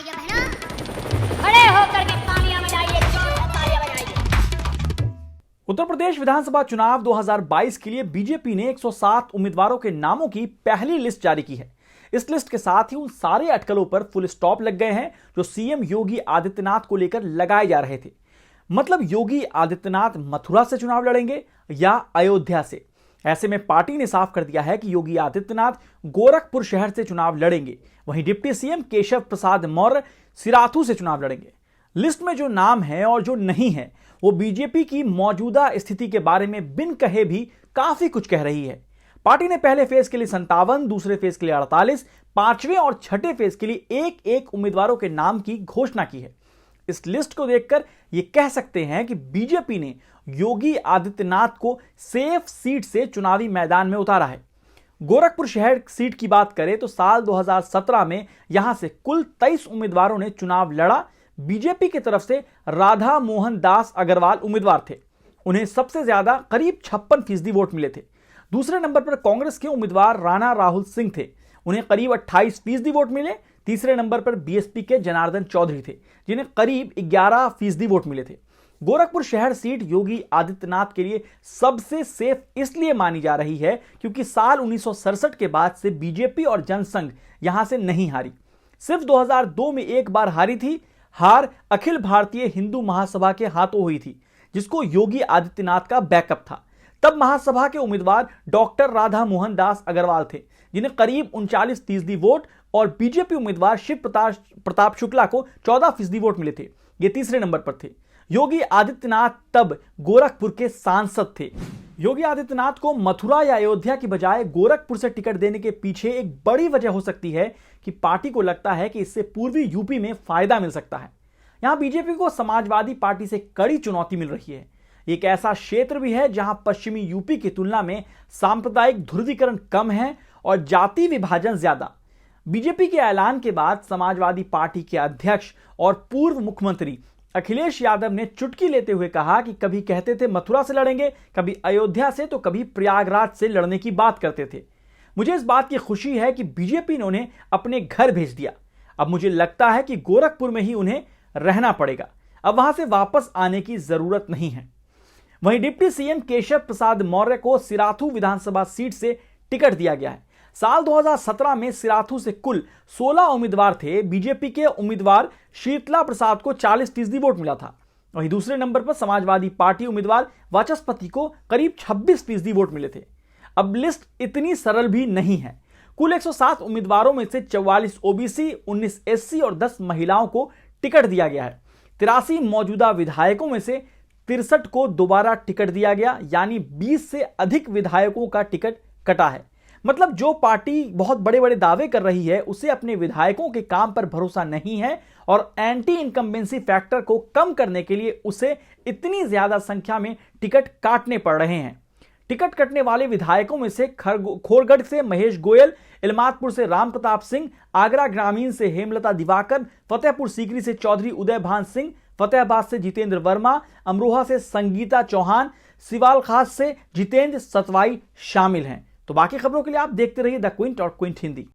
भाइयों बहनों, खड़े होकर के तालियां बजाइए, जोर से तालियां बजाइए। उत्तर प्रदेश विधानसभा चुनाव 2022 के लिए बीजेपी ने 107 उम्मीदवारों के नामों की पहली लिस्ट जारी की है। इस लिस्ट के साथ ही उन सारे अटकलों पर फुल स्टॉप लग गए हैं जो सीएम योगी आदित्यनाथ को लेकर लगाए जा रहे थे। मतलब योगी आदित्यनाथ मथुरा से चुनाव लड़ेंगे या अयोध्या से। ऐसे में पार्टी ने साफ कर दिया है कि योगी आदित्यनाथ गोरखपुर शहर से चुनाव लड़ेंगे, वहीं डिप्टी सीएम केशव प्रसाद मौर्य सिराथू से चुनाव लड़ेंगे। लिस्ट में जो नाम है और जो नहीं है वो बीजेपी की मौजूदा स्थिति के बारे में बिन कहे भी काफी कुछ कह रही है। पार्टी ने पहले फेज के लिए 57, दूसरे फेज के लिए 48, पांचवें और छठे फेज के लिए एक एक उम्मीदवारों के नाम की घोषणा की है। इस लिस्ट को देखकर यह कह सकते हैं कि बीजेपी ने योगी आदित्यनाथ को सेफ सीट से चुनावी मैदान में उतारा है। गोरखपुर शहर सीट की बात करें तो साल 2017 में यहां से कुल 23 उम्मीदवारों ने चुनाव लड़ा। बीजेपी की तरफ से राधा मोहन दास अग्रवाल उम्मीदवार थे, उन्हें सबसे ज्यादा करीब 56% वोट मिले थे। दूसरे नंबर पर कांग्रेस के उम्मीदवार राणा राहुल सिंह थे, उन्हें करीब 28% वोट मिले। तीसरे नंबर पर बीएसपी के जनार्दन चौधरी थे, जिन्हें करीब 11% वोट मिले थे। गोरखपुर शहर सीट योगी आदित्यनाथ के लिए सबसे सेफ इसलिए मानी जा रही है क्योंकि साल 1967 के बाद से बीजेपी और जनसंघ यहां से नहीं हारी। सिर्फ 2002 में एक बार हारी थी। हार अखिल भारतीय हिंदू महासभा के हाथों हुई थी, जिसको योगी आदित्यनाथ का बैकअप था। तब महासभा के उम्मीदवार डॉक्टर राधा मोहन दास अग्रवाल थे, जिन्हें करीब 39% वोट, और बीजेपी उम्मीदवार शिव प्रताप शुक्ला को 14% वोट मिले थे। ये तीसरे नंबर पर थे। योगी आदित्यनाथ तब गोरखपुर के सांसद थे। योगी आदित्यनाथ को मथुरा या अयोध्या की बजाय गोरखपुर से टिकट देने के पीछे एक बड़ी वजह हो सकती है कि पार्टी को लगता है कि इससे पूर्वी यूपी में फायदा मिल सकता है। यहां बीजेपी को समाजवादी पार्टी से कड़ी चुनौती मिल रही है। एक ऐसा क्षेत्र भी है जहां पश्चिमी यूपी की तुलना में सांप्रदायिक ध्रुवीकरण कम है और जाति विभाजन ज्यादा। बीजेपी के ऐलान के बाद समाजवादी पार्टी के अध्यक्ष और पूर्व मुख्यमंत्री अखिलेश यादव ने चुटकी लेते हुए कहा कि कभी कहते थे मथुरा से लड़ेंगे, कभी अयोध्या से, तो कभी प्रयागराज से लड़ने की बात करते थे। मुझे इस बात की खुशी है कि बीजेपी ने उन्हें अपने घर भेज दिया। अब मुझे लगता है कि गोरखपुर में ही उन्हें रहना पड़ेगा, अब वहां से वापस आने की जरूरत नहीं है। वहीं डिप्टी सीएम केशव प्रसाद मौर्य को सिराथू विधानसभा सीट से टिकट दिया गया है। साल 2017 में सिराथू से कुल 16 उम्मीदवार थे। बीजेपी के उम्मीदवार शीतला प्रसाद को 40% वोट मिला था। वहीं दूसरे नंबर पर समाजवादी पार्टी उम्मीदवार वाचस्पति को करीब 26% वोट मिले थे। अब लिस्ट इतनी सरल भी नहीं है। कुल 107 उम्मीदवारों में से 44 ओबीसी, 19 एससी और 10 महिलाओं को टिकट दिया गया है। 83 मौजूदा विधायकों में से 63 को दोबारा टिकट दिया गया, यानी 20 से अधिक विधायकों का टिकट कटा है। मतलब जो पार्टी बहुत बड़े बड़े दावे कर रही है उसे अपने विधायकों के काम पर भरोसा नहीं है और एंटी इनकम्बेंसी फैक्टर को कम करने के लिए उसे इतनी ज्यादा संख्या में टिकट काटने पड़ रहे हैं। टिकट कटने वाले विधायकों में से खोरगढ़ से महेश गोयल, इलमातपुर से राम प्रताप सिंह, आगरा ग्रामीण से हेमलता दिवाकर, फतेहपुर सीकरी से चौधरी उदय भान सिंह, फतेहाबाद से जितेंद्र वर्मा, अमरोहा से संगीता चौहान, सिवाल खास से जितेंद्र सतवाई शामिल हैं। तो बाकी खबरों के लिए आप देखते रहिए द क्विंट और क्विंट हिंदी।